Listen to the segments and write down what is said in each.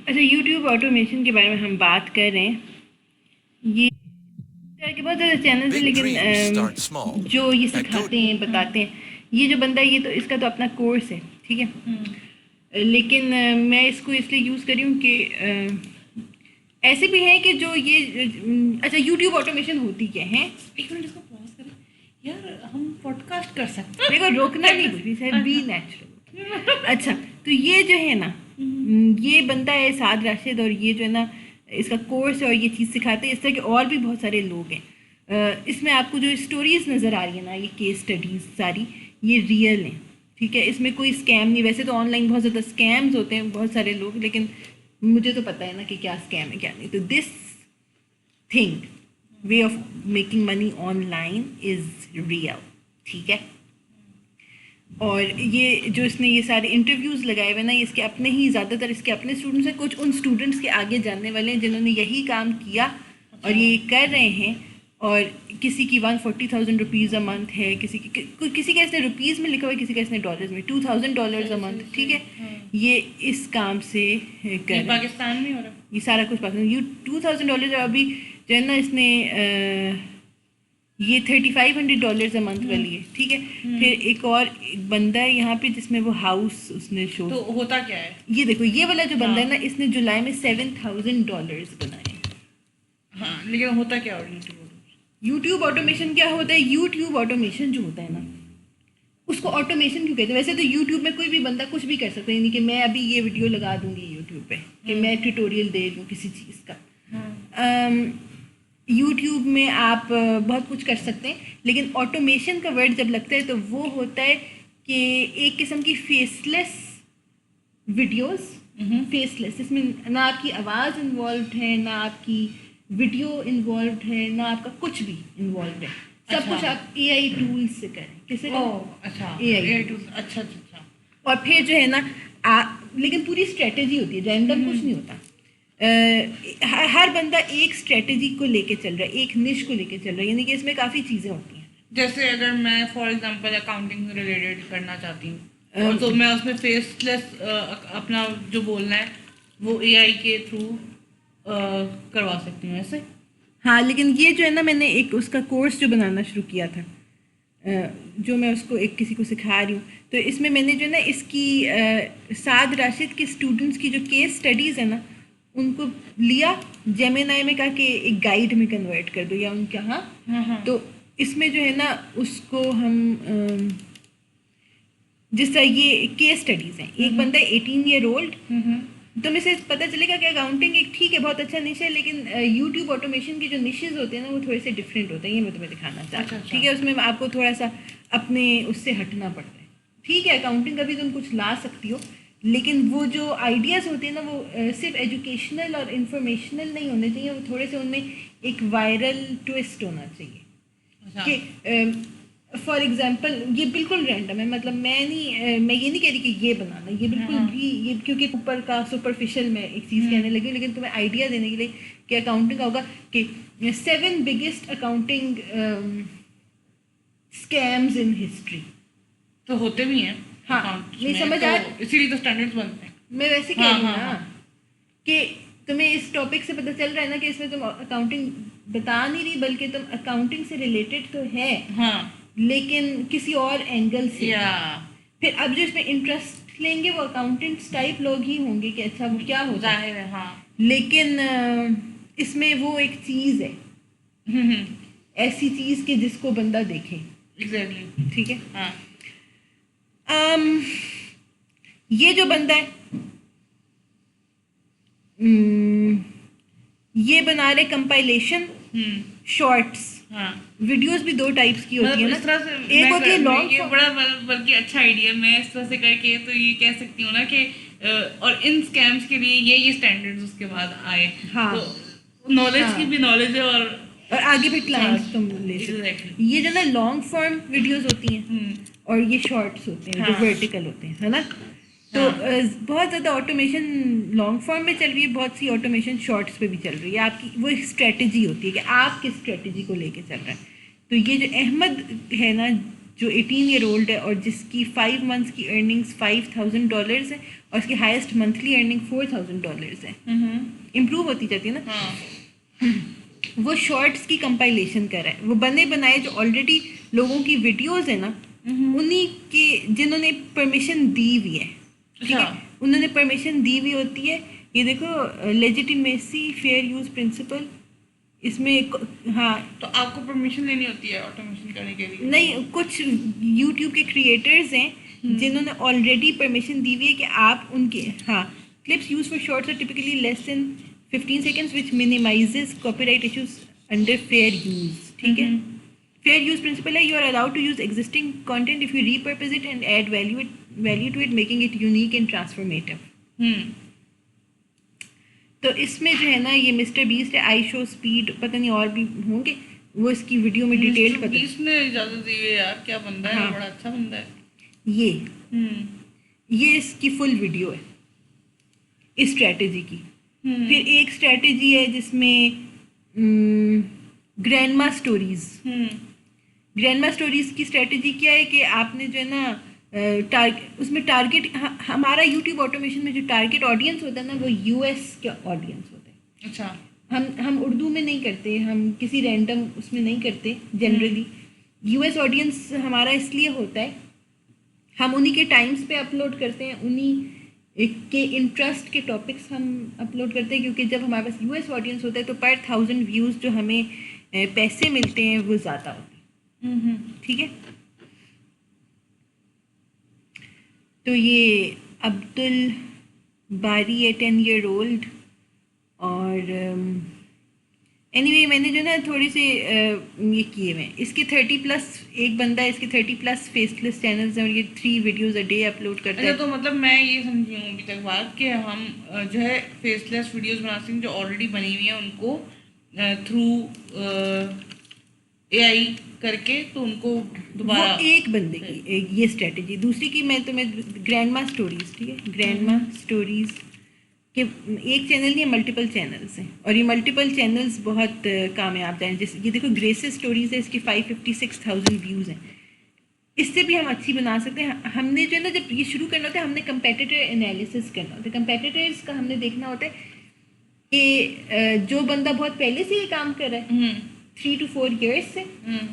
اچھا، YouTube automation کے بارے میں ہم بات کر رہے ہیں. یہ طرح کے بہت زیادہ چینلز ہیں، لیکن جو یہ سکھاتے ہیں بتاتے ہیں، یہ جو بندہ یہ تو اس کا تو اپنا کورس ہے، ٹھیک ہے. لیکن میں اس کو اس لیے یوز کری ہوں کہ ایسے بھی ہیں کہ جو یہ اچھا یوٹیوب آٹومیشن ہوتی کیا ہے. ایک منٹ اس کو پاس کریں یار، ہم پوڈ کاسٹ کر سکتے ہیں. دیکھو روکنا نہیں بولتی ہے، بی نیچرل. اچھا تو یہ جو ہے نا، یہ بندہ ہے سعد راشد، اور یہ جو ہے نا اس کا کورس ہے اور یہ چیز سکھاتے ہیں. اس طرح کے اور بھی بہت سارے لوگ ہیں. اس میں آپ کو جو اسٹوریز نظر آ رہی ہیں نا، یہ کیس اسٹڈیز ساری یہ ریئل ہیں، ٹھیک ہے. اس میں کوئی اسکیم نہیں. ویسے تو آن لائن بہت زیادہ اسکیمز ہوتے ہیں بہت سارے لوگ، لیکن مجھے تو پتہ ہے نا کہ کیا اسکیم ہے کیا نہیں. تو this thing way of making money on line is real, ٹھیک ہے. اور یہ جو اس نے یہ سارے انٹرویوز لگائے ہوئے نا، اس کے اپنے ہی زیادہ تر اس کے اپنے اسٹوڈنٹس ہیں. کچھ ان اسٹوڈنٹس کے آگے جاننے والے ہیں جنہوں نے یہی کام کیا اور یہ کر رہے ہیں. اور کسی کی 140,000 روپیز اے منتھ ہے، کسی کا اس نے روپیز میں لکھا ہوا ہے، کسی کا اس نے ڈالرز میں $2,000 اے منتھ، ٹھیک ہے. یہ اس کام سے کر رہے ہیں. پاکستان میں ہو رہا یہ سارا کچھ پاکستان. یہ $2,000 اور ابھی جو ہے نا اس نے یہ $3,500 اے منتھ والی ہے، ٹھیک ہے. پھر ایک اور بندہ ہے یہاں پہ جس میں وہ ہاؤس اس نے شو. تو ہوتا کیا ہے؟ یہ دیکھو یہ والا جو بندہ ہے نا، اس نے جولائی میں $7,000 بنائے. ہاں لیکن ہوتا کیا؟ اور یوٹیوب آٹومیشن کیا ہوتا ہے؟ یوٹیوب آٹومیشن جو ہوتا ہے نا، اس کو آٹومیشن کیوں کہتے ہیں؟ ویسے تو یوٹیوب میں کوئی بھی بندہ کچھ بھی کر سکتا ہے، یعنی کہ میں ابھی یہ ویڈیو لگا دوں گی یوٹیوب پہ کہ میں ٹیوٹوریل دے دوں کسی چیز کا. یوٹیوب میں آپ بہت کچھ کر سکتے ہیں، لیکن آٹومیشن کا ورڈ جب لگتا ہے تو وہ ہوتا ہے کہ ایک قسم کی فیس لیس ویڈیوز. فیس لیس، اس میں نہ آپ کی آواز انوالوڈ ہے، نہ آپ کی ویڈیو انوالوڈ ہے، نہ آپ کا کچھ بھی انوالوڈ ہے. سب کچھ آپ اے آئی ٹولس سے کریں. کس سے؟ اچھا اے آئی ٹولس. اچھا اچھا. اور پھر جو ہے نا لیکن پوری اسٹریٹجی ہوتی ہے، رینڈم کچھ نہیں ہوتا. ہر بندہ ایک اسٹریٹجی کو لے کے چل رہا ہے، ایک نش کو لے کے چل رہا ہے، یعنی کہ اس میں کافی چیزیں ہوتی ہیں. جیسے اگر میں فار ایگزامپل اکاؤنٹنگ سے ریلیٹڈ کرنا چاہتی ہوں تو میں اس میں فیس لیس اپنا جو بولنا ہے وہ اے آئی کے تھرو کروا سکتی ہوں ایسے. ہاں لیکن یہ جو ہے نا، میں نے ایک اس کا کورس جو بنانا شروع کیا تھا، جو میں اس کو ایک کسی کو سکھا رہی ہوں، تو اس میں نے جو ہے نا اس کی سعد راشد کے اسٹوڈنٹس کی جو کیس اسٹڈیز ہیں نا، ان کو لیا جیمینائی میں، کہا کہ ایک گائیڈ میں کنورٹ کر دو یا ان کا. ہاں تو اس میں جو ہے نا اس کو ہم جس طرح یہ کیس اسٹڈیز ہیں، ایک بندہ 18 ایئر اولڈ، تم اسے پتہ چلے گا کہ اکاؤنٹنگ ایک ٹھیک ہے بہت اچھا نش ہے، لیکن یوٹیوب آٹومیشن کے جو نشز ہوتے ہیں نا وہ تھوڑے سے ڈفرینٹ ہوتے ہیں. یہ میں تمہیں دکھانا چاہتا ہوں، ٹھیک ہے. اس میں آپ کو تھوڑا سا اپنے اس سے ہٹنا پڑتا ہے. ٹھیک ہے اکاؤنٹنگ کا بھی تم کچھ لا سکتی ہو، لیکن وہ جو آئیڈیاز ہوتے ہیں نا وہ صرف ایجوکیشنل اور انفارمیشنل نہیں ہونے چاہیے، وہ تھوڑے سے ان میں ایک وائرل ٹوسٹ ہونا چاہیے. کہ فار ایگزامپل یہ بالکل رینڈم ہے، مطلب میں یہ نہیں کہہ رہی کہ یہ بنانا، یہ بالکل بھی یہ کیونکہ اوپر کا سپرفیشل میں ایک چیز کہنے لگی ہوں، لیکن تمہیں آئیڈیا دینے کے لیے کہ اکاؤنٹنگ کا ہوگا کہ 7 biggest accounting scams in history. تو ہوتے بھی ہیں. ہاں نہیں سمجھ آئے، اسی لیے تو اسٹینڈرڈس بنتے ہیں. میں ویسے کہہ رہی ہوں نا کہ تمہیں اس ٹاپک سے پتہ چل رہا ہے نا کہ اس میں تم اکاؤنٹنگ بتا نہیں رہی، بلکہ تم اکاؤنٹنگ سے ریلیٹڈ تو ہے لیکن کسی اور اینگل سے. پھر اب جو اس میں انٹرسٹ لیں گے وہ اکاؤنٹنٹس ٹائپ لوگ ہی ہوں گے کہ اچھا وہ کیا ہو ظاہر ہے. ہاں لیکن اس میں وہ ایک چیز ہے، ایسی چیز کہ جس کو بندہ دیکھے. ایگزیکٹلی. ٹھیک ہے. ہاں یہ جو بندہ ہے یہ بنا رہے کمپائلیشن شارٹس. ویڈیوز بھی 2 ٹائپس کی ہوتی ہیں نا، ایک ہوتی ہے لانگ. یہ بڑا بلکہ اچھا آئیڈیا. میں اس طرح سے کر کے تو یہ کہہ سکتی ہوں نا کہ اور ان اسکیمس کے لیے یہ اسٹینڈرڈز اس کے بعد آئے. ہاں نالج کی بھی نالج ہے اور آگے بھی کلائنٹس تم لے سکتے. یہ جو نا لانگ فارم ویڈیوز ہوتی ہیں اور یہ شارٹس ہوتے ہیں جو ورٹیکل ہوتے ہیں، ہے نا. تو بہت زیادہ آٹومیشن لانگ فارم میں چل رہی ہے، بہت سی آٹومیشن شارٹس پہ بھی چل رہی ہے. آپ کی وہ ایک اسٹریٹجی ہوتی ہے کہ آپ کس اسٹریٹجی کو لے کے چل رہے ہیں. تو یہ جو احمد ہے نا جو 18 ایئر اولڈ ہے اور جس کی 5 منتھس کی ارننگس $5,000 ہے اور اس کی ہائیسٹ منتھلی ارننگ $4,000 ہے. امپروو ہوتی جاتی ہے نا. ہاں وہ شارٹس کی کمپائلیشن کر رہا ہے. وہ بنے بنائے جو آلریڈی لوگوں کی ویڈیوز ہیں نا انہی کے جنہوں نے پرمیشن دی ہوئی ہے. ٹھیک ہے, انہوں نے پرمیشن دی ہوئی ہوتی ہے. یہ دیکھو لیجیٹیمیسی فیئر یوز پرنسپل اس میں. ہاں تو آپ کو پرمیشن لینی ہوتی ہے آٹومیشن کرنے کے لیے؟ نہیں, کچھ یوٹیوب کے کریٹرز ہیں جنہوں نے آلریڈی پرمیشن دی ہوئی ہے کہ آپ ان کے clips use for shorts are typically less than 15 seconds which minimizes copyright issues under fair use. ٹھیک ہے, fair use principle ہے, you are allowed to use existing content if you repurpose it and add value to it, making it unique and transformative. تو اس میں جو ہے نا یہ Mr Beast ہے, آئی شو اسپیڈ, پتہ نہیں اور بھی ہوں گے, وہ اس کی ویڈیو میں ڈیٹیل پتہ. بیسٹ نے اجازت دی ہے یار, کیا بندہ ہے, بڑا اچھا بندہ ہے یہ اس کی فل ویڈیو ہے اس اسٹریٹجی کی. پھر ایک اسٹریٹجی ہے جس میں گرینڈما اسٹوریز. گرینڈما اسٹوریز کی اسٹریٹجی کیا ہے کہ آپ نے جو ہے نا اس میں ٹارگیٹ, ہمارا یوٹیوب آٹومیشن میں جو ٹارگیٹ آڈینس ہوتا ہے نا وہ US کا آڈینس ہوتا ہے. اچھا, ہم اردو میں نہیں کرتے, ہم کسی رینڈم اس میں نہیں کرتے. جنرلی US آڈینس ہمارا اس لیے ہوتا ہے, ہم انہی کے ٹائمز پہ اپلوڈ کرتے ہیں, انہی کے انٹرسٹ کے ٹاپکس ہم اپلوڈ کرتے ہیں, کیونکہ جب ہمارے پاس US آڈینس ہوتا ہے تو پر 1000 ویوز جو ہمیں پیسے ملتے ہیں وہ زیادہ ہوتے ہیں. ٹھیک ہے, تو یہ عبدالباری ہے 10 ایئر اولڈ. اور اینی وے میں نے جو نا تھوڑی سی یہ کیے ہوئے ہیں. اس کے 30+ ایک بندہ ہے, اس کے 30+ فیس لیس چینلز ہیں اور یہ 3 ویڈیوز اے ڈے اپلوڈ کرتا ہے. تو مطلب میں یہ سمجھی ہوں ابھی تک بات کہ ہم جو ہے فیس لیس ویڈیوز بنا سکتے ہیں جو آلریڈی بنی ہوئی ہیں, ان کو تھرو AI کر کے تو ان کو دوبارہ. ایک بندے کی یہ اسٹریٹجی. دوسری کی میں تمہیں گرینڈما اسٹوریز. ٹھیک ہے, گرینڈما اسٹوریز کہ ایک چینل نہیں ہے, ملٹیپل چینلس ہیں اور یہ ملٹیپل چینلس بہت کامیاب جائیں. جیسے یہ دیکھو گریسز اسٹوریز ہے, اس کی 556,000 ویوز ہیں. اس سے بھی ہم اچھی بنا سکتے ہیں. ہم نے جو ہے نا جب یہ شروع کرنا ہوتا ہے ہم نے کمپیٹیٹر انالیسس کرنا ہوتا ہے. کمپیٹیٹرس کا ہم نے دیکھنا ہوتا ہے کہ جو بندہ بہت پہلے سے یہ کام کر رہا ہے 3 to 4 years سے,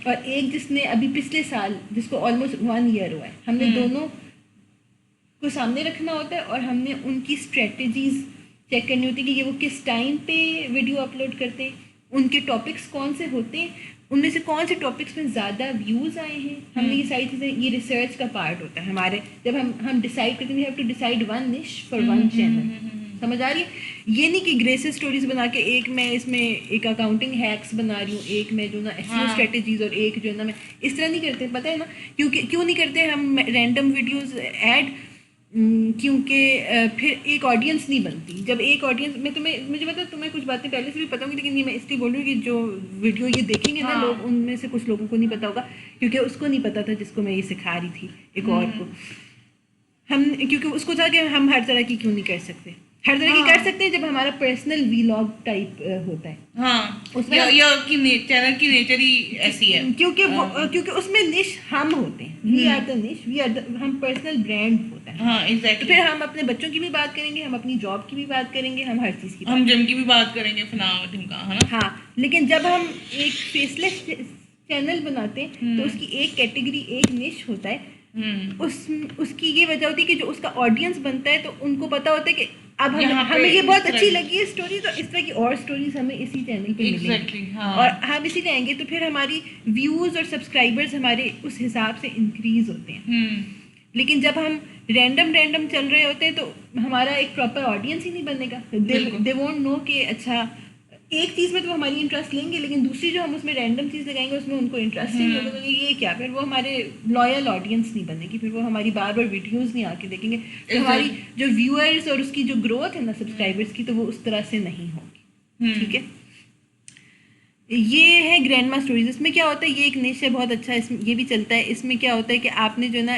اور ایک جس نے ابھی پچھلے سال جس کو آلموسٹ 1 year ہوا ہے, ہم نے دونوں کو سامنے رکھنا ہوتا ہے اور ہم نے ان کی اسٹریٹجیز چیک کرنی ہوتی ہے کہ یہ وہ کس ٹائم پہ ویڈیو اپلوڈ کرتے ہیں, ان کے ٹاپکس کون سے ہوتے ہیں, ان میں سے کون سے ٹاپکس میں زیادہ ویوز آئے ہیں. ہم نے یہ ساری چیزیں, یہ ریسرچ کا پارٹ ہوتا ہے ہمارے. جب ہم ڈیسائڈ کرتے ہیں, we have to decide one niche for one channel. سمجھ آ رہی ہے؟ یہ نہیں کہ گریسز اسٹوریز بنا کے ایک میں اس میں ایک اکاؤنٹنگ ہیکس بنا رہی ہوں, ایک میں جو نا SEO اسٹریٹجیز, اور ایک جو ہے نا میں اس طرح نہیں کرتے. پتہ ہے نا کیوں نہیں کرتے ہم رینڈم ویڈیوز ایڈ؟ کیونکہ پھر ایک آڈینس نہیں بنتی. جب ایک آڈینس میں مجھے پتا تمہیں کچھ باتیں پہلے سے بھی پتہ ہوں گی, لیکن یہ میں اس لیے بول رہی ہوں کہ جو ویڈیو یہ دیکھیں گے نا لوگ, ان میں سے کچھ لوگوں کو نہیں پتا ہوگا, کیونکہ اس کو نہیں پتا تھا جس کو میں یہ سکھا رہی تھی ایک اور کو. کیونکہ اس کو تھا کہ ہم ہر طرح کی کیوں نہیں کر سکتے. ہر طرح کی کر سکتے ہیں جب ہمارا پرسنل ویلاگ ٹائپ ہوتا ہے. اس میں چینل کی نیچر ہی ایسی ہے, کیونکہ اس میں نش ہم ہوتے ہیں. وی آر دا نش, ہم پرسنل برانڈ ہوتا ہے. ہاں ایگزیکٹلی. پھر ہم اپنے بچوں کی بھی بات کریں گے, ہم اپنی جاب کی بھی بات کریں گے, ہم ہر چیز کی, ہم جم کی بھی بات کریں گے فلاں ڈھمکا, ہے نا. ہاں, لیکن جب ہم ایک فیس لیس چینل بناتے ہیں تو اس کی ایک کیٹیگری, ایک نش ہوتا ہے. اس کی یہ وجہ ہوتی ہے کہ جو اس کا آڈینس بنتا ہے تو ان کو پتا ہوتا ہے کہ اب ہمیں یہ بہت اچھی لگی ہے اسٹوری, تو اس طرح کی اور اسٹوریز ہمیں اسی چینل پہ ملیں گی, اور ہم اسی لے آئیں گے. تو پھر ہماری ویوز اور سبسکرائبرز ہمارے اس حساب سے انکریز ہوتے ہیں. لیکن جب ہم رینڈم چل رہے ہوتے ہیں تو ہمارا ایک پراپر آڈینس ہی نہیں بنے گا. دے وونٹ نو کہ اچھا ایک چیز میں تو ہماری انٹرسٹ لیں گے, لیکن دوسری جو ہم اس میں رینڈم چیز لگائیں گے اس میں ان کو انٹرسٹ نہیں ہوگا. یہ کیا, پھر وہ ہمارے لائل آڈینس نہیں بنے گی, پھر وہ ہماری بار بار ویڈیوز نہیں آ کے دیکھیں گے. تو ہماری جو ویورز اور اس کی جو گروتھ ہے نا سبسکرائبرس کی, تو وہ اس طرح سے نہیں ہوگی. ٹھیک ہے, یہ ہے گرینڈما اسٹوریز. اس میں کیا ہوتا ہے, یہ ایک نش ہے بہت اچھا, اس میں یہ بھی چلتا ہے. اس میں کیا ہوتا ہے کہ آپ نے جو نا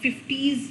50s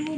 2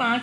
5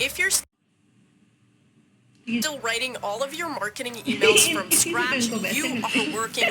If you're still writing all of your marketing emails from scratch, you are working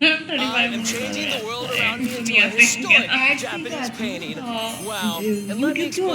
I am changing the world around me into a historic Japanese painting. Wow. And let me explain.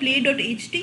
play.ht,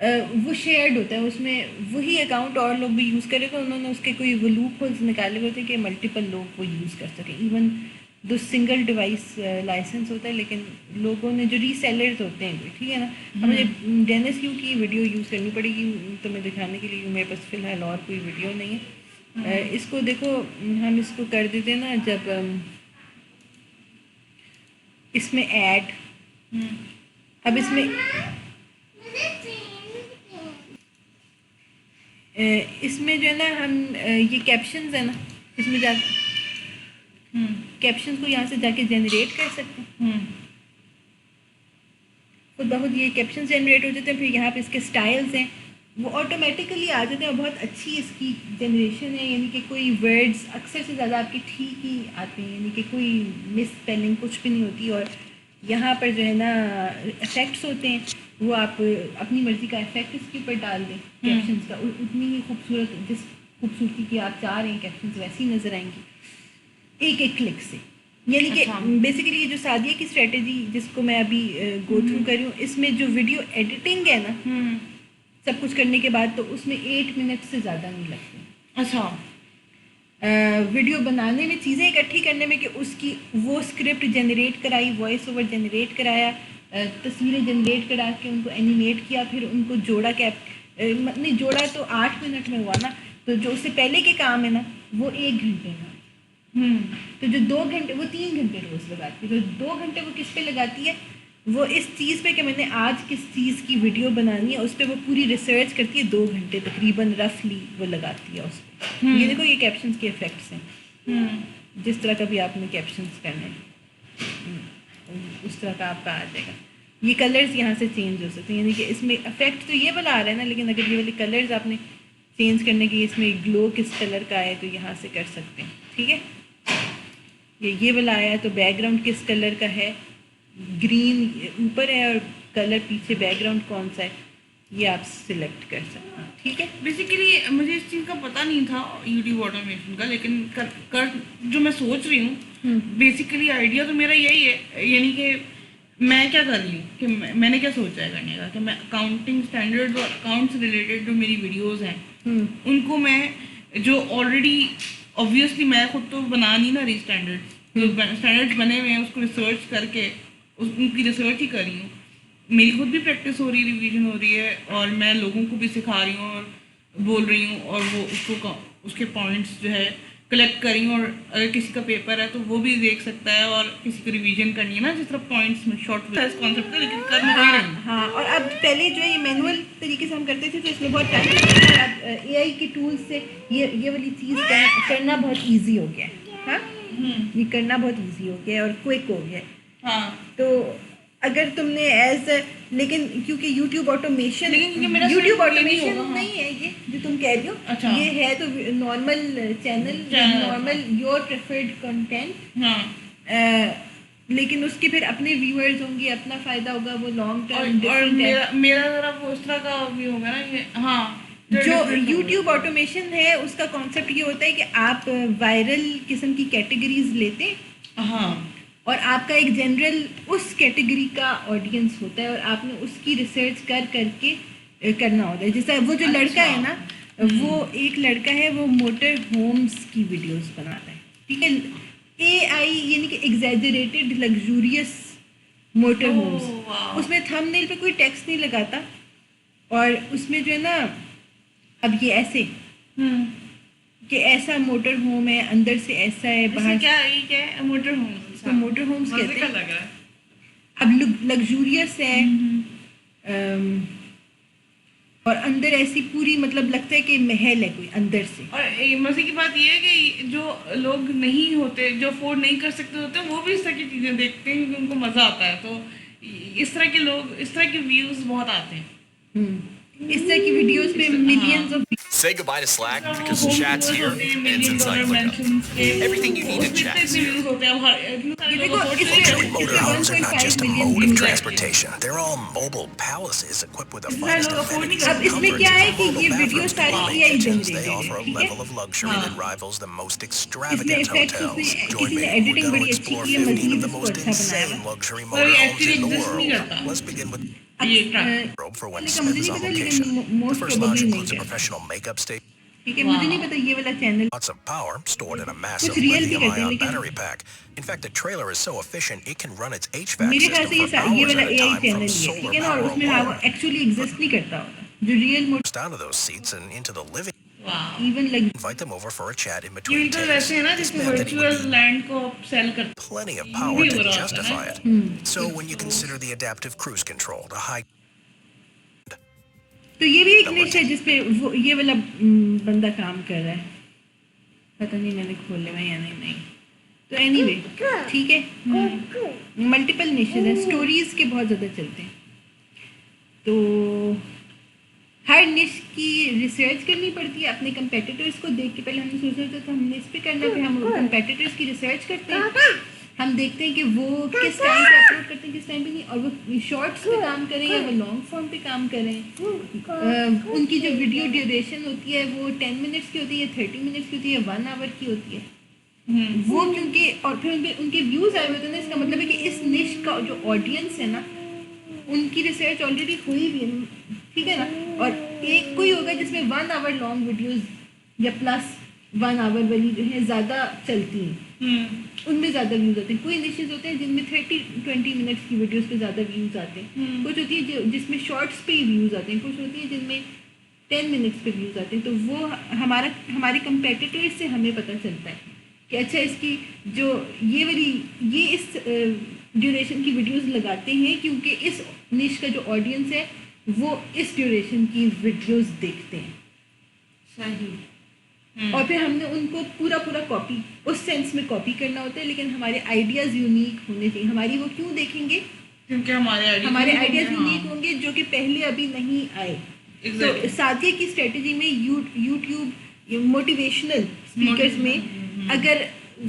وہ shared ہوتا ہے, اس میں وہی account اور لوگ بھی use کرے تو انہوں نے اس کے کوئی وہ لوپ ہولز نکالے ہوئے تھے کہ ملٹیپل لوگ وہ یوز کر سکیں. Even though single device licence ہوتا ہے, لیکن لوگوں نے جو ری سیلرز ہوتے ہیں, ٹھیک ہے نا, اب مجھے ڈینس یو کی ویڈیو یوز کرنی پڑے گی تو میں دکھانے کے لیے, میرے پاس فی الحال اور کوئی ویڈیو نہیں ہے. اس کو دیکھو, ہم اس کو کر دیتے نا جب اس میں ایڈ, اب اس میں جو ہے نا ہم یہ کیپشنز ہے نا, اس میں جا کیپشنز کو یہاں سے جا کے جنریٹ کر سکتے ہیں. خود بخود یہ کیپشنز جنریٹ ہو جاتے ہیں. پھر یہاں پہ اس کے سٹائلز ہیں وہ آٹومیٹیکلی آ جاتے ہیں, اور بہت اچھی اس کی جنریشن ہے, یعنی کہ کوئی ورڈز اکثر سے زیادہ آپ کے ٹھیک ہی آتے ہیں, یعنی کہ کوئی مس اسپیلنگ کچھ بھی نہیں ہوتی. اور یہاں پر جو ہے نا افیکٹس ہوتے ہیں, وہ آپ اپنی مرضی کا افیکٹ اس کے اوپر ڈال دیں کیپشنز کا, اتنی ہی خوبصورت, جس خوبصورتی کی آپ چاہ رہے ہیں کیپشنز ویسی نظر آئیں گی ایک ایک کلک سے. یعنی کہ بیسیکلی یہ جو سعدیہ کی اسٹریٹجی جس کو میں ابھی گو تھرو کر رہی ہوں, اس میں جو ویڈیو ایڈیٹنگ ہے نا سب کچھ کرنے کے بعد, تو اس میں 8 منٹ سے زیادہ نہیں لگتے. اچھا, ویڈیو بنانے میں, چیزیں اکٹھی کرنے میں, کہ اس کی وہ اسکرپٹ جنریٹ کرائی, وائس اوور جنریٹ کرایا, تصویریں جنریٹ کرا کے ان کو اینیمیٹ کیا, پھر ان کو جوڑا, نہیں جوڑا تو 8 منٹ میں ہوا نا, تو جو اس سے پہلے کے کام ہے نا وہ 1 گھنٹے میں. تو جو 2 گھنٹے, وہ 3 گھنٹے روز لگاتی ہے, تو 2 گھنٹے وہ کس پہ لگاتی ہے, وہ اس چیز پہ کہ میں نے آج کس چیز کی ویڈیو بنانی ہے, اس پہ وہ پوری ریسرچ کرتی ہے. 2 گھنٹے تقریباً رفلی وہ لگاتی ہے اس پہ. یہ دیکھو یہ کیپشنز کے افیکٹس ہیں, جس طرح کا بھی آپ نے کیپشنز کرنے اس طرح کا آپ کا آ جائے گا. یہ کلرز یہاں سے چینج ہو سکتے ہیں, یعنی کہ اس میں افیکٹ تو یہ والا آ رہا ہے نا, لیکن اگر یہ والے کلرز آپ نے چینج کرنے کے, اس میں گلو کس کلر کا ہے تو یہاں سے کر سکتے ہیں. ٹھیک ہے, یہ والا آیا ہے تو بیک گراؤنڈ کس کلر کا ہے, گرین اوپر ہے اور کلر پیچھے, بیک گراؤنڈ کون سا ہے, یہ آپ سلیکٹ کر سکتے ہیں. ٹھیک ہے, بیسیکلی مجھے اس چیز کا پتہ نہیں تھا یوٹیوب آٹومیشن کا, لیکن جو میں سوچ رہی ہوں بیسیکلی آئیڈیا تو میرا یہی ہے, یعنی کہ میں کیا کر رہی ہوں کہ میں نے کیا سوچا ہے کرنے کا, کہ میں اکاؤنٹنگ اسٹینڈرڈ اور اکاؤنٹ سے ریلیٹڈ جو میری ویڈیوز ہیں ان کو میں جو آلریڈی آبویسلی میں خود تو بنا نہیں نا رہی اسٹینڈرڈ بنے ہوئے ہیں, اس کو ریسرچ کر کے ان کی ریسرچ ہی کر رہی ہوں. میری خود بھی پریکٹس ہو رہی ہے, ریویژن ہو رہی ہے, اور میں لوگوں کو بھی سکھا رہی ہوں اور بول رہی ہوں, اور وہ اس کے پوائنٹس جو ہے کلیکٹ کر رہی ہوں. اور اگر کسی کا پیپر ہے تو وہ بھی دیکھ سکتا ہے, اور کسی کو ریویژن کرنی ہے نا جس طرح پوائنٹس میں شارٹ کانسیپٹ کا, لیکن کر میں رہی ہوں. ہاں. اور اب پہلے جو ہے یہ مینول طریقے سے ہم کرتے تھے تو اس میں بہت ٹائم لگتا ہے. اب اے آئی کے ٹولس سے یہ والی چیز کرنا بہت ایزی ہو گیا ہے. ہاں, یہ کرنا بہت ایزی ہو گیا ہے اور کوئک ہو گیا ہے. ہاں, تو اگر تم نے لیکن کیونکہ یوٹیوب آٹومیشن نہیں ہے یہ جو تم کہہ رہی ہو, یہ ہے تو normal channel, normal your preferred content, لیکن اس کے پھر اپنے ویورز ہوں گے, اپنا فائدہ ہوگا, وہ لانگ ٹرم. اور میرا ذرا وہ اس طرح کا بھی ہوگا نا کہ ہاں, جو یوٹیوب آٹومیشن ہے اس کا کانسیپٹ یہ ہوتا ہے کہ آپ وائرل قسم کی کیٹیگریز لیتے ہیں, ہاں, اور آپ کا ایک جنرل اس کیٹیگری کا آڈینس ہوتا ہے, اور آپ نے اس کی ریسرچ کر کے کرنا ہوتا ہے. جیسا وہ جو لڑکا ہے نا, وہ ایک لڑکا ہے, وہ موٹر ہومز کی ویڈیوز بناتا ہے. ٹھیک ہے, اے آئی یعنی کہ ایگزیجریٹڈ لگژوریس موٹر ہومز, اس میں تھم نیل پہ کوئی ٹیکسٹ نہیں لگاتا, اور اس میں جو ہے نا اب یہ ایسے کہ ایسا موٹر ہوم ہے, اندر سے ایسا ہے, باہر کیا ہے موٹر ہومز, موٹر ہومز کہتے ہیں. اب لگژوریس ہے, اور اندر ایسی پوری مطلب لگتا ہے کہ محل ہے کوئی اندر سے. اور مزے کی بات یہ ہے کہ جو لوگ نہیں ہوتے, جو افورڈ نہیں کر سکتے ہوتے, وہ بھی اس طرح کی چیزیں دیکھتے ہیں کیونکہ ان کو مزہ آتا ہے. تو اس طرح کے لوگ, اس طرح کے ویوز بہت آتے ہیں. اس طرح کی ویڈیوز پہ millions of. Say goodbye to Slack because chats here ends in Cyclica. Everything you need in chats here. Motorhomes are not just a mode of transportation. They're all mobile palaces equipped with the finest amenities and comforts of mobile bathrooms to quality kitchens. They offer a level of luxury that rivals the most extravagant hotels. Join me, we're going to explore 15 of the most insane luxury motorhomes in the world. Let's begin with for when Smith is on location. The first lounge includes a professional makeup station. ٹھیک ہے, مجھے نہیں پتا یہ والا channel Lots of power stored in a massive real بھی کہتے ہیں, lithium-ion لیکن battery pack. In fact, the trailer is so efficient it can run its HVAC میرے خیال system سے for یہ hours والا at a a I time channel from ہی ہے, solar ٹھیک ہے نا, اور power اس میں وہ alone. ایکچولی ایگزسٹ نہیں کرتا ہوتا جو real Out of those seats and into the living. Even like Invite them over for a chat in یہ between بالکل takes. ویسے ہے نا This جیسے meant that he would virtual land کو سیل کرتے need plenty of یہ power بھی to ہو رہا ہوتا justify ہے it. So when you consider the adaptive cruise control, the high تو یہ بھی ایک نش ہے جس پہ وہ یہ والا بندہ کام کر رہا ہے, پتہ نہیں میں نے کھولے ہوئے یا نہیں. تو اینی وے ٹھیک ہے, ملٹیپل نیشز ہیں, اسٹوریز کے بہت زیادہ چلتے ہیں. تو ہر نش کی ریسرچ کرنی پڑتی ہے اپنے کمپیٹیٹرس کو دیکھ کے. پہلے ہم نے سوچا تھا ہم نے اس پہ کرنا ہے, پھر ہم کمپیٹیٹرس کی ریسرچ کرتے ہیں, ہم دیکھتے ہیں کہ وہ کس ٹائم پہ اپلوڈ کرتے ہیں کس ٹائم پہ نہیں, اور وہ شارٹس پہ کام کریں یا وہ لانگ فارم پہ کام کریں. ان کی جو ویڈیو ڈیوریشن ہوتی ہے وہ 10 منٹس کی ہوتی ہے, 30 منٹس کی ہوتی ہے, 1 آور کی ہوتی ہے. وہ کیونکہ اور پھر ان کے ویوز آئے ہوئے ہوتے ہیں, اس کا مطلب ہے کہ اس نش کا جو آڈینس ہے نا ان کی ریسرچ آلریڈی ہوئی بھی ہے, ٹھیک ہے نا. اور ایک کوئی ہوگا جس میں 1 آور لانگ ویڈیوز یا پلس 1 آور والی جو ہیں زیادہ چلتی ہیں, ان میں زیادہ ویوز آتے ہیں. کوئی نشز ہوتے ہیں جن میں 30-20 منٹس کی ویڈیوز پہ زیادہ ویوز آتے ہیں, کچھ ہوتی ہے جس میں شارٹس پہ ہی ویوز آتے ہیں, کچھ ہوتی ہے جن میں 10 منٹس پہ ویوز آتے ہیں. تو وہ ہمارے کمپیٹیٹر سے ہمیں پتہ چلتا ہے کہ اچھا اس کی جو یہ اس ڈیوریشن کی ویڈیوز لگاتے ہیں کیونکہ اس نش کا جو آڈینس ہے وہ اس ڈیوریشن کی ویڈیوز دیکھتے ہیں. صحیح. اور پھر ہم نے ان کو پورا کاپی اس سینس میں کاپی کرنا ہوتا ہے, لیکن ہمارے آئیڈیاز یونیک ہونے چاہیے. ہماری وہ کیوں دیکھیں گے, کیونکہ ہمارے آئیڈیاز یونیک ہوں گے جو کہ پہلے ابھی نہیں آئے. تو ساتھیہ کی اسٹریٹجی میں یوٹیوب موٹیویشنل اسپیکرز میں اگر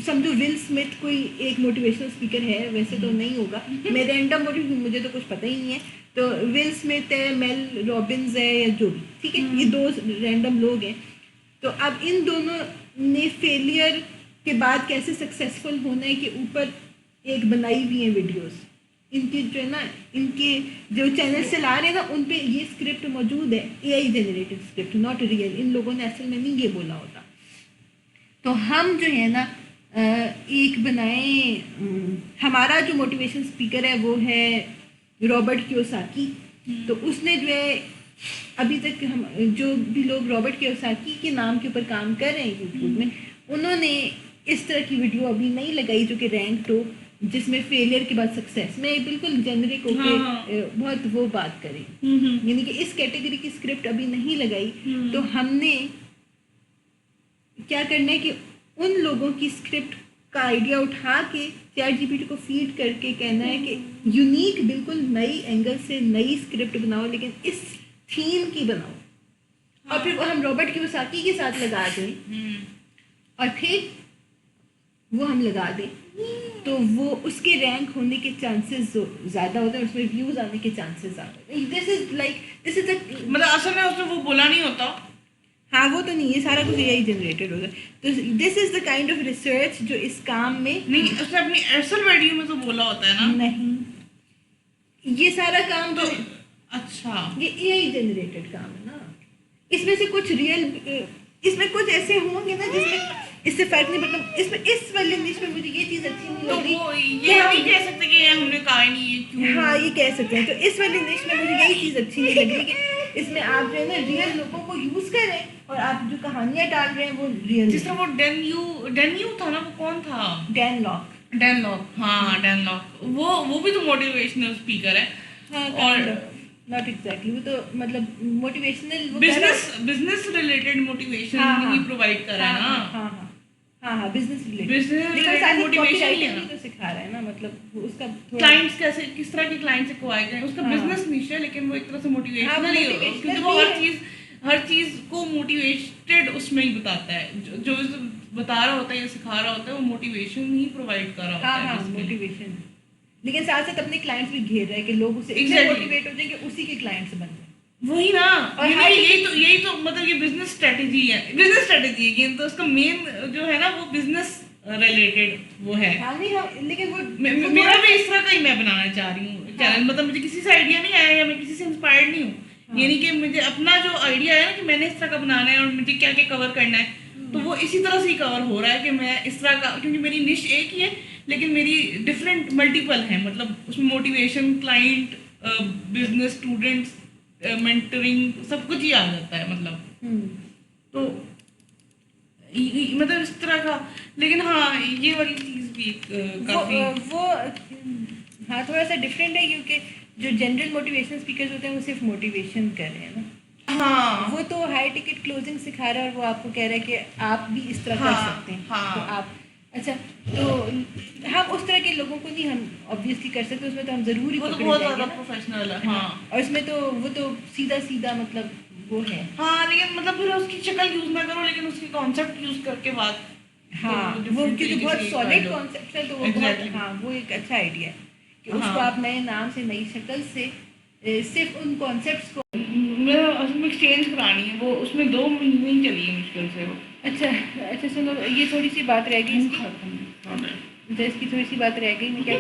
سمجھو ول اسمتھ کوئی ایک موٹیویشنل اسپیکر ہے, ویسے تو نہیں ہوگا, میں رینڈم مجھے تو کچھ پتہ ہی نہیں ہے, تو ول اسمتھ ہے, میل رابنز ہے یا جو بھی, ٹھیک ہے, یہ 2 رینڈم لوگ ہیں. تو اب ان دونوں نے فیلئر کے بعد کیسے سکسیزفل ہونا ہے کے اوپر ایک بنائی ہوئی ہیں ویڈیوز. ان کی جو ہے نا, ان کے جو چینل چلا رہے ہیں نا ان پہ یہ اسکرپٹ موجود ہے, اے آئی جنریٹڈ اسکرپٹ, ناٹ ریئل. ان لوگوں نے اصل میں نہیں یہ بولا ہوتا. تو ہم جو ہے نا ایک بنائیں, ہمارا جو موٹیویشن اسپیکر ہے وہ ہے رابرٹ کیوساکی. تو اس نے جو ہے ابھی تک ہم جو بھی لوگ رابرٹ کیوساکی کے نام کے اوپر کام کر رہے ہیں یوٹیوب میں, انہوں نے اس طرح کی ویڈیو ابھی نہیں لگائی جو کہ رینکڈ ہو, جس میں فیلئر کے بعد سکسیس میں بالکل جنرک ہو کے بہت وہ بات کریں, یعنی کہ اس کیٹیگری کی اسکرپٹ ابھی نہیں لگائی. تو ہم نے کیا کرنا ہے کہ ان لوگوں کی اسکرپٹ کا آئیڈیا اٹھا کے چیٹ جی پی ٹی کو فیڈ کر کے کہنا ہے کہ یونیک بالکل نئی اینگل سے نئی اسکرپٹ بناؤ, لیکن اس تھیم کی بناؤ, اور پھر وہ ہم رابرٹ کیوساکی کے ساتھ لگا دیں, اور پھر وہ ہم لگا دیں تو وہ اس کے رینک ہونے کے چانسز زیادہ ہوتے ہیں, اس میں ویوز آنے کے چانسز زیادہ ہوتے ہیں. دس از مطلب اصل میں اس میں وہ بولا نہیں ہوتا. ہاں وہ تو نہیں, یہ سارا کچھ اے آئی جنریٹڈ ہوگا. تو دس از دا کائنڈ آف ریسرچ جو اس کام میں نہیں, اس نے اپنی اصل ویڈیو میں تو بولا ہوتا ہے نا. نہیں, یہ سارا کام تو اچھا یہ اے آئی جنریٹڈ کام ہے نا. اس میں سے کچھ ریئل, اس میں کچھ ایسے ہوں گے نا جس میں اس سے فرق نہیں پڑتا. اس میں اس والے نش میں مجھے یہ چیز اچھی نہیں لگ رہی, یہ نہیں کہہ سکتے کہ ہم نے کہا ہی نہیں ہے. ہاں یہ کہہ سکتے ہیں. تو اس والے نش میں مجھے یہی چیز اچھی نہیں لگ رہی کہ اس میں آپ جو ہے نا ریئل لوگوں کو یوز کریں, اور آپ جو کہانیاں ڈال رہے ہیں وہ ریئل. جس طرح وہ ڈین یو تھا نا, وہ کون تھا, ڈین لاک. ہاں ڈین لاک, وہ بھی تو موٹیویشنل اسپیکر ہے. اور ناٹ ایگزیکٹلی, وہ تو مطلب موٹیویشنل بزنس ریلیٹڈ موٹیویشن ہی پرووائڈ کر رہا ہے نا. ہاں بزنس ریلیٹڈ موٹیویشن ہی ہے نا, تو سکھا رہا ہے نا. مطلب اس کا کلائنٹس کیسے کس طرح کے کلائنٹ سے کوائے گئے, اس کا بزنس نیش ہے, لیکن وہ ایک طرح سے موٹیویشنل ہی ہے, کیونکہ وہ ہر چیز کو موٹیویٹڈ اس میں ہی بتاتا ہے. جو بتا رہا ہوتا ہے یا سکھا رہا ہوتا ہے وہ موٹیویشن ہی پرووائڈ کر رہا ہوتا ہے. ہاں موٹیویشن, لیکن ساتھ ساتھ اپنے کلائنٹس بھی گھیر رہا ہے کہ لوگ اسے موٹیویٹ ہو جائیں کہ اسی کے کلائنٹس بن جائیں. وہی نا, یہی تو مطلب یہ بزنس اسٹریٹجی ہے. یہ تو اس کا مین جو ہے نا وہ بزنس ریلیٹڈ وہ ہے. لیکن وہ میرا بھی اس طرح کا ہی میں بنانا چاہ رہی ہوں چینل. مطلب مجھے کسی سے آئیڈیا نہیں آیا یا میں کسی سے انسپائرڈ نہیں ہوں, یعنی کہ مجھے اپنا جو آئیڈیا ہے نا کہ میں نے اس طرح کا بنانا ہے اور مجھے کیا کیا کور کرنا ہے, تو وہ اسی طرح سے ہی کور ہو رہا ہے کہ میں اس طرح کا, کیونکہ میری نش ایک ہی ہے لیکن میری ڈفرینٹ ملٹیپل ہیں. مطلب اس میں motivation, client, business, students, mentoring, سب کچھ ہی آ جاتا ہے. مطلب تو مطلب اس طرح کا. لیکن ہاں یہ والی چیز بھی کافی وہ ہاں تھوڑا سا ڈفرینٹ ہے, کیونکہ جو جنرل موٹیویشن اسپیکرز ہوتے ہیں وہ صرف موٹیویشن کر رہے ہیں نا. ہاں وہ تو ہائی ٹکٹ کلوزنگ سکھا رہا ہے اور وہ آپ کو کہہ رہا ہے کہ آپ بھی اس طرح کر سکتے ہیں. تو آپ اچھا, تو ہم اس طرح کے لوگوں کو نہیں ہم آبویسلی کر سکتے, اس میں تو ہم ضروری وہ تو پکڑے بہت جائیں گے زیادہ نا. پروفیشنل ہے. ہاں اور اس میں تو وہ تو سیدھا مطلب وہ ہے. ہاں لیکن مطلب پھر اس کی شکل یوز نہ کرو لیکن اس کی کانسیپٹ یوز کر کے بات. ہاں وہ کیونکہ بہت سالڈ کانسیپٹ ہے تو وہ بہت, ہاں وہ ایک اچھا آئیڈیا ہے کہ اس کو آپ نئے نام سے, نئی شکل سے, صرف ان کانسیپٹس کو میرا اس میں ایکسچینج کرانی ہے. وہ اس میں 2 مہینے ہی چلی ہے مشکل سے. وہ اچھا سنو, یہ تھوڑی سی بات رہ گئی اس کی تھوڑی سی بات رہ گئی. میں کیا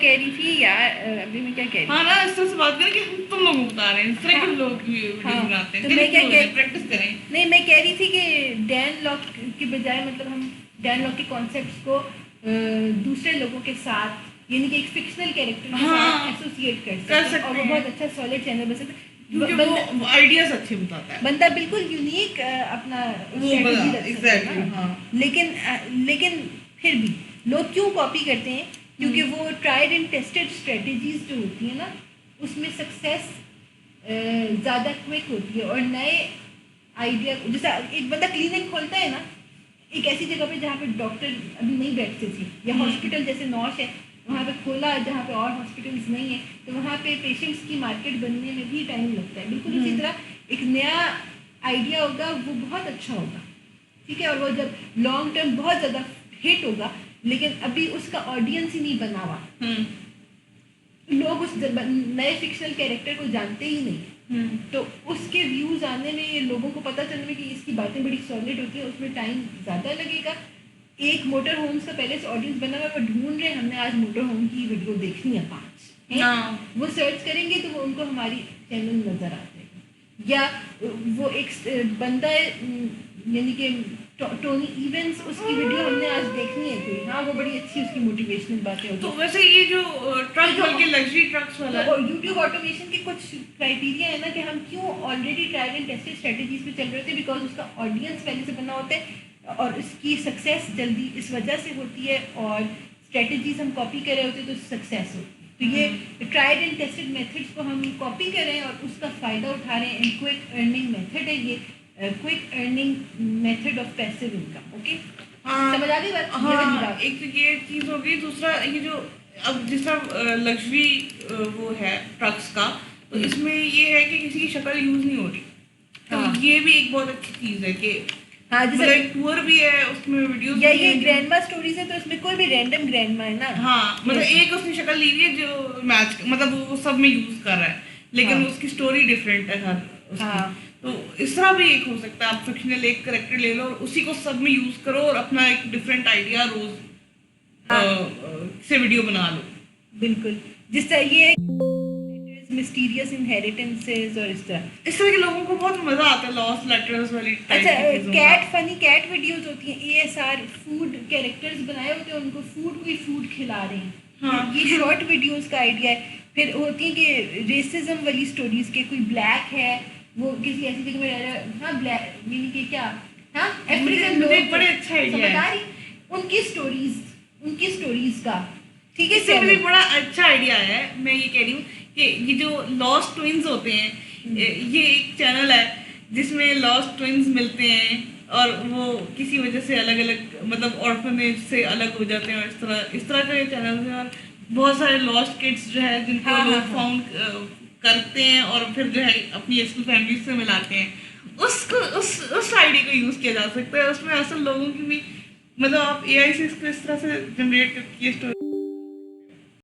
کہہ رہی تھی یار, ابھی میں کیا کہہ رہی تھی. ہاں نا اس طرح سے بات کریں کہ ہم تم لوگ بتا رہے ہیں, اس طرح کے لوگ ویڈیو بناتے ہیں. تو میں کیا پریکٹس کریں. نہیں, میں کہہ رہی تھی کہ ڈین لاک کی بجائے مطلب ہم ڈین لاک کے کانسیپٹس کو دوسرے لوگوں کے ساتھ, یعنی کہ ایک فکشنل کیریکٹر کے ساتھ ایسوسیٹ کر سکتے ہیں اور وہ بہت اچھا سالڈ چینل بن سکتا ہے. وہ آئیڈیاز اچھے بتاتا ہے, بندہ بالکل یونیک اپنا اسٹریٹجی رکھ سکتا ہے. لیکن پھر بھی لوگ کیوں کاپی کرتے ہیں, کیونکہ وہ ٹرائڈ اینڈ ٹیسٹڈ اسٹریٹجیز جو ہوتی ہیں نا اس میں سکسیس زیادہ کوئک ہوتی ہے. اور نئے آئیڈیا, جیسا ایک بندہ کلینک کھولتا ہے نا ایک ایسی جگہ پہ جہاں پہ ڈاکٹر ابھی نہیں بیٹھتے تھے, یا ہاسپٹل جیسے نوش ہے وہاں پہ کھولا جہاں پہ اور ہاسپٹلس نہیں ہیں, تو وہاں پہ پیشنٹس کی مارکیٹ بننے میں بھی ٹائم لگتا ہے. بالکل اسی طرح ایک نیا آئیڈیا ہوگا وہ بہت اچھا ہوگا, ٹھیک ہے, اور وہ جب لانگ ٹرم بہت زیادہ ہٹ ہوگا لیکن ابھی اس کا آڈینس ہی نہیں بنا ہوا, لوگ اس نئے فکشنل کیریکٹر کو جانتے ہی نہیں, تو اس کے ویوز آنے میں, لوگوں کو پتہ چلنے میں کہ اس کی باتیں بڑی سالڈ ہوتی ہیں, اس میں ٹائم زیادہ لگے گا. ایک موٹر ہومس کا پہلے سے آڈینس بنا ہوا, وہ ڈھونڈ رہے ہیں ہم نے آج موٹر ہوم کی ویڈیو دیکھنی ہے 5, وہ سرچ کریں گے تو وہ ان کو ہماری چینل نظر آ جائے گا. یا وہ ایک بندہ ہے یعنی کہ ٹونی ایونس, اس کی ویڈیو ہم نے آج دیکھنی ہے کوئی, ہاں وہ بڑی اچھی اس کی موٹیویشنل باتیں ہوتی ہیں. تو ویسے یہ جو ٹرک بلکہ لگژری ٹرکس والا ہے, یوٹیوب آٹومیشن کے کچھ کرائٹیریا ہے نا کہ ہم کیوں already trial and tested strategies پہ چل رہے ہوتے ہیں, بیکاز اس کا آڈینس پہلے سے بنا ہوتا ہے اور اس کی سکسیس جلدی اس وجہ سے ہوتی ہے, اور اسٹریٹجیز ہم کاپی کر رہے ہوتے ہیں تو سکسیس ہوتی ہے. تو یہ ٹرائڈ اینڈ ٹیسٹڈ میتھڈس کو ہم کاپی کر رہے ہیں اور اس کا فائدہ اٹھا رہے ہیں. اینڈ کوئک ارننگ میتھڈ ہے یہ, quick earning method of passive income. Okay, سمجھ آ گئی بات. ہاں ایک تو یہ چیز ہو گئی. دوسرا یہ جو اب جس طرح لگژری وہ ہے ٹرکس کا, تو اس میں یہ ہے کہ کسی کی شکل یوز نہیں ہو رہی, تو یہ بھی ایک بہت اچھی چیز ہے کہ ہاں جیسے ٹور بھی ہے اس میں ویڈیوز, یا یہ گرینڈما اسٹوریز ہے تو اس میں کوئی بھی رینڈم گرینڈما ہے نا. ہاں مطلب ایک اس نے شکل لی ہوئی ہے جو میچ, مطلب وہ سب میں یوز کر رہا ہے لیکن اس کی اسٹوری ڈفرینٹ ہے ہر. تو اس طرح بھی ایک ہو سکتا ہے, آپ فکشنل ایک کریکٹر لے لو اور اسی کو سب میں یوز کرو اور اپنا ایک ڈفرینٹ آئیڈیا روز سے ویڈیو بنا لو. بالکل, جس طرح یہ مسٹیریس انہیریٹنسز اور اس طرح کے لوگوں کو بہت مزہ آتا ہے, لاسٹ لیٹرز والی. اچھا, کیٹ فنی کیٹ ویڈیوز ہوتی ہیں, ASR فوڈ کیریکٹرز بنائے ہوتے ہیں, ان کو کوئی فوڈ کھلا رہے ہیں, یہ شارٹ ویڈیوز کا آئیڈیا ہے. پھر ہوتی ہیں کہ ریسزم والی اسٹوریز کے, کوئی بلیک ہے وہ کسی ایسی جگہ میں رہ رہا ہے, ہاں بلیک یعنی کہ کیا, ہاں افریقن لوگ بڑے اچھا آئیڈیا ہے, ان کی اسٹوریز کا, ٹھیک ہے. اس سے بھی بڑا اچھا آئیڈیا ہے. میں یہ کہہ رہی ہوں کہ یہ جو لاسٹ ٹوئنز ہوتے ہیں, یہ ایک چینل ہے جس میں لاسٹ ٹوئنز ملتے ہیں اور وہ کسی وجہ سے الگ الگ, مطلب آرفنیج سے الگ ہو جاتے ہیں, اور اس طرح کا یہ چینل ہے. اور بہت سارے لاسٹ کڈس جو ہے جن کو لوگ فاؤنڈ کرتے ہیں اور پھر جو ہے اپنی اسکول فیملیز سے ملاتے ہیں, اس آئیڈیا کو یوز کیا جا سکتا ہے. اس میں اصل لوگوں کی بھی, مطلب آپ AI سے اس کو اس طرح سے جنریٹ کر کے اسٹوری